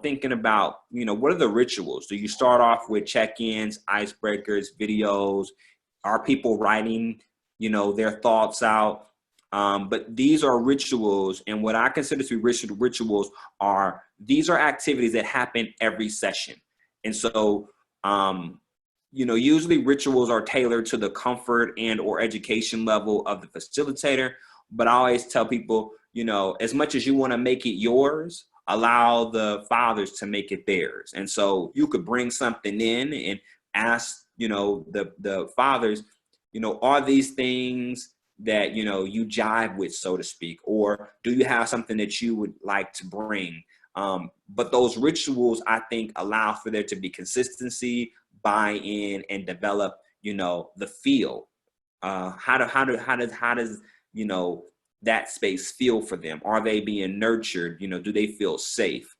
Thinking about, what are the rituals? Do you start off with check-ins, icebreakers, videos? Are people writing, their thoughts out? But these are rituals, and what I consider to be rituals these are activities that happen every session. And so, usually rituals are tailored to the comfort and or education level of the facilitator. But I always tell people, as much as you want to make it yours, allow the fathers to make it theirs. And so you could bring something in and ask, the fathers, are these things that, you jive with, so to speak, or do you have something that you would like to bring? But those rituals, I think, allow for there to be consistency, buy-in, and develop, the feel. How does that space feel for them? Are they being nurtured? Do they feel safe?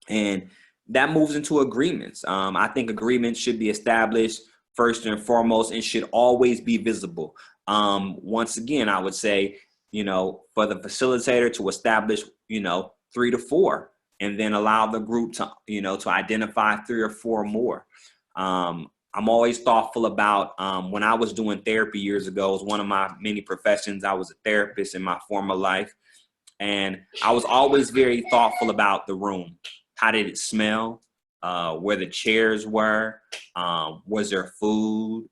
And that moves into agreements. I think agreements should be established first and foremost and should always be visible. Once again, I would say, for the facilitator to establish, 3 to 4, and then allow the group to, to identify 3 or 4 more. I'm always thoughtful about when I was doing therapy years ago. It was one of my many professions. I was a therapist in my former life. And I was always very thoughtful about the room. How did it smell? where the chairs were, was there food,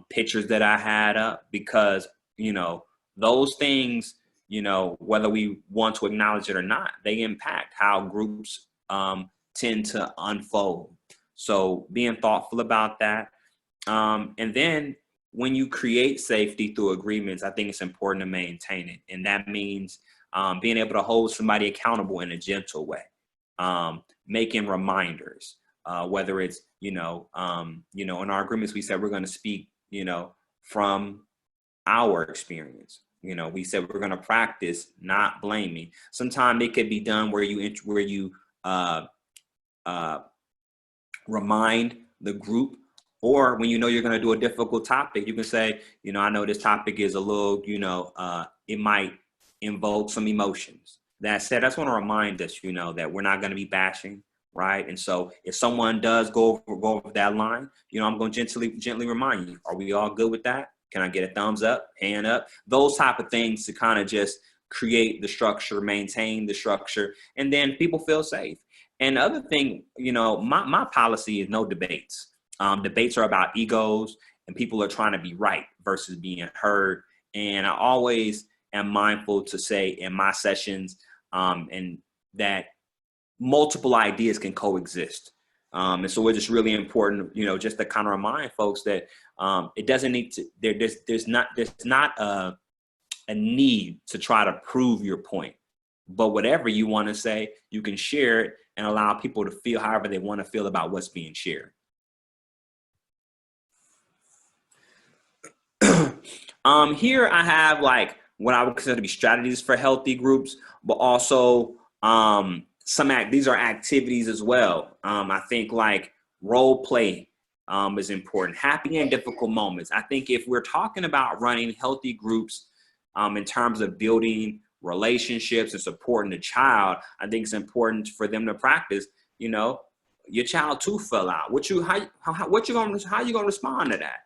pictures that I had up, because, you know, those things, you know, whether we want to acknowledge it or not, they impact how groups tend to unfold. So being thoughtful about that. And then when you create safety through agreements, I think it's important to maintain it. And that means being able to hold somebody accountable in a gentle way, making reminders, whether it's, in our agreements, we said we're going to speak, from our experience. We said we're going to practice not blaming. Sometimes it could be done where you remind the group, or when you're going to do a difficult topic, you can say, I know this topic is a little, it might invoke some emotions. That said, I just want to remind us, that we're not going to be bashing, right? And so if someone does go over that line, I'm going to gently remind you, are we all good with that? Can I get a thumbs up, hand up? Those type of things to kind of just create the structure, maintain the structure, and then people feel safe. And the other thing, my policy is no debates. Debates are about egos, and people are trying to be right versus being heard. And I always am mindful to say in my sessions, and that multiple ideas can coexist. And so it's just really important, just to kind of remind folks that it doesn't need to, there's not a need to try to prove your point, but whatever you want to say, you can share it and allow people to feel however they want to feel about what's being shared. Here I have like what I would consider to be strategies for healthy groups, but also these are activities as well. I think like role play is important. Happy and difficult moments. I think if we're talking about running healthy groups in terms of building relationships and supporting the child, I think it's important for them to practice, your child too fell out. How you gonna respond to that?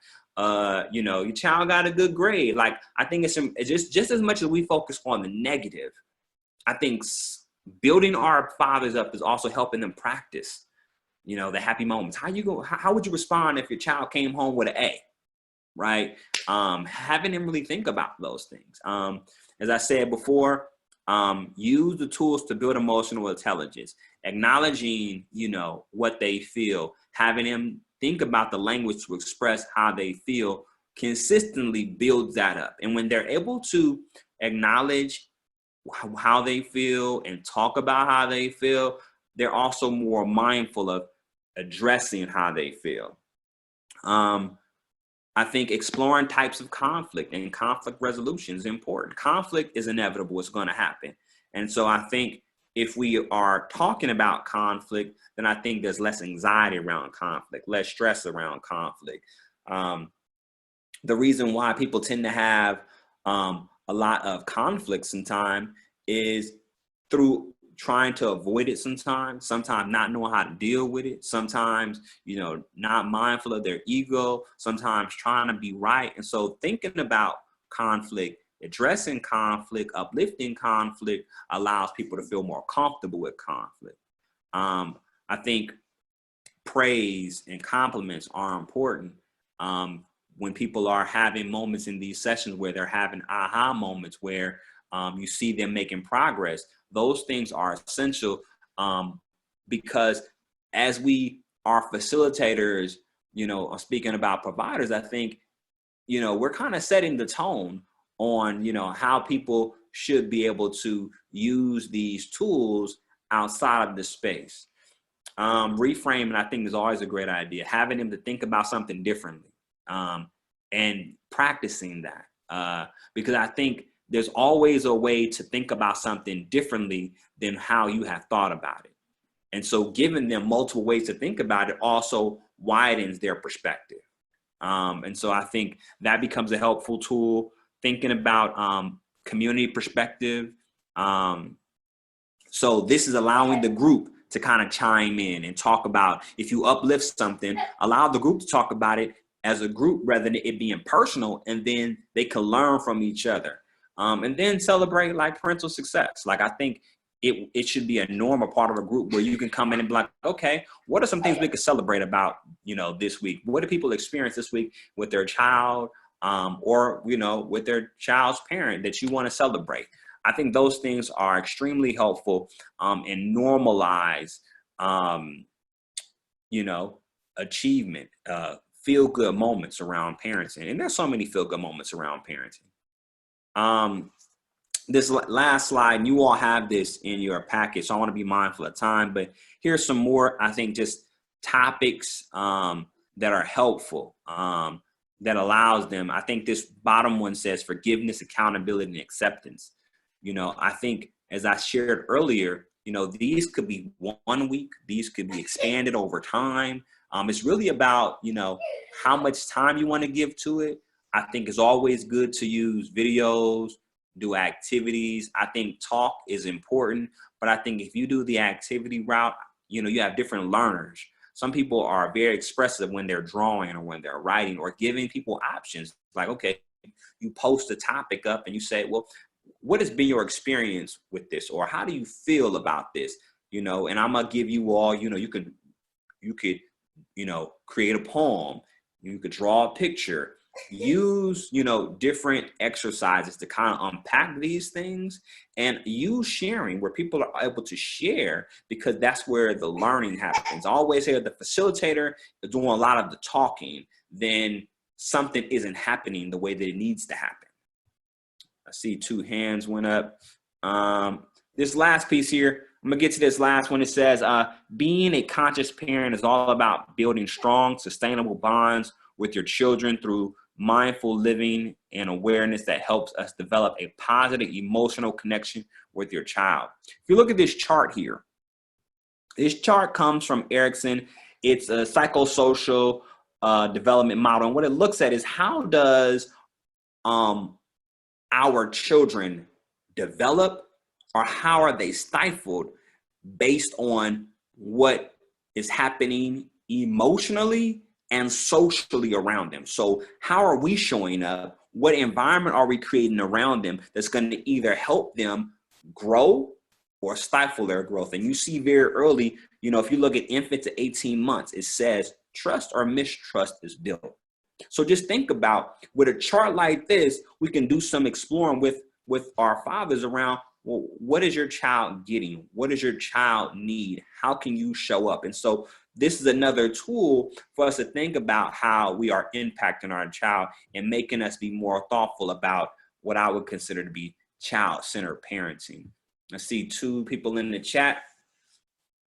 Your child got a good grade. Like, I think it's just as much as we focus on the negative, I think building our fathers up is also helping them practice, the happy moments. How would you respond if your child came home with an A, right? Having them really think about those things. As I said before, use the tools to build emotional intelligence, acknowledging, what they feel, having them think about the language to express how they feel consistently builds that up. And when they're able to acknowledge how they feel and talk about how they feel, they're also more mindful of addressing how they feel. I think exploring types of conflict and conflict resolution is important. Conflict is inevitable. It's going to happen. And so I think if we are talking about conflict, then I think there's less anxiety around conflict, less stress around conflict. The reason why people tend to have a lot of conflict sometimes is through trying to avoid it sometimes not knowing how to deal with it, sometimes, not mindful of their ego, sometimes trying to be right. And so thinking about conflict, addressing conflict, uplifting conflict allows people to feel more comfortable with conflict. I think praise and compliments are important. When people are having moments in these sessions where they're having aha moments where you see them making progress, those things are essential because as we are facilitators, speaking about providers, I think, we're kind of setting the tone on, how people should be able to use these tools outside of the space. Reframing, I think, is always a great idea. Having them to think about something differently and practicing that because I think there's always a way to think about something differently than how you have thought about it. And so giving them multiple ways to think about it also widens their perspective. And so I think that becomes a helpful tool, thinking about community perspective. So this is allowing the group to kind of chime in and talk about, if you uplift something, allow the group to talk about it as a group rather than it being personal, and then they can learn from each other. And then celebrate like parental success. Like, I think it should be a normal part of a group where you can come in and be like, okay, what are some things we could celebrate about, this week? What do people experience this week with their child, or, with their child's parent that you want to celebrate? I think those things are extremely helpful, and normalize, achievement, feel-good moments around parenting. And there's so many feel-good moments around parenting. This last slide, and you all have this in your package, so I want to be mindful of time, but here's some more, I think, just topics that are helpful, that allows them. I think this bottom one says forgiveness, accountability, and acceptance. I think, as I shared earlier, these could be 1 week, these could be expanded over time. It's really about, how much time you want to give to it. I think it's always good to use videos, do activities. I think talk is important, but I think if you do the activity route, you have different learners. Some people are very expressive when they're drawing or when they're writing, or giving people options. Like, okay, you post a topic up and you say, well, what has been your experience with this? Or how do you feel about this? And I'm gonna give you all, you could, create a poem, you could draw a picture, use, different exercises to kind of unpack these things, and use sharing where people are able to share, because that's where the learning happens. I always say that the facilitator is doing a lot of the talking, then something isn't happening the way that it needs to happen. I see 2 hands went up. This last piece here, I'm gonna get to this last one. It says, being a conscious parent is all about building strong, sustainable bonds with your children through mindful living and awareness that helps us develop a positive emotional connection with your child. If you look at this chart here, this chart comes from Erickson. It's a psychosocial development model. And what it looks at is, how does our children develop, or how are they stifled based on what is happening emotionally and socially around them. So how are we showing up? What environment are we creating around them that's going to either help them grow or stifle their growth? And you see very early, if you look at infant to 18 months, it says trust or mistrust is built. So just think about, with a chart like this, we can do some exploring with our fathers around, well, what is your child getting? What does your child need? How can you show up? And so this is another tool for us to think about how we are impacting our child and making us be more thoughtful about what I would consider to be child-centered parenting. I see 2 people in the chat.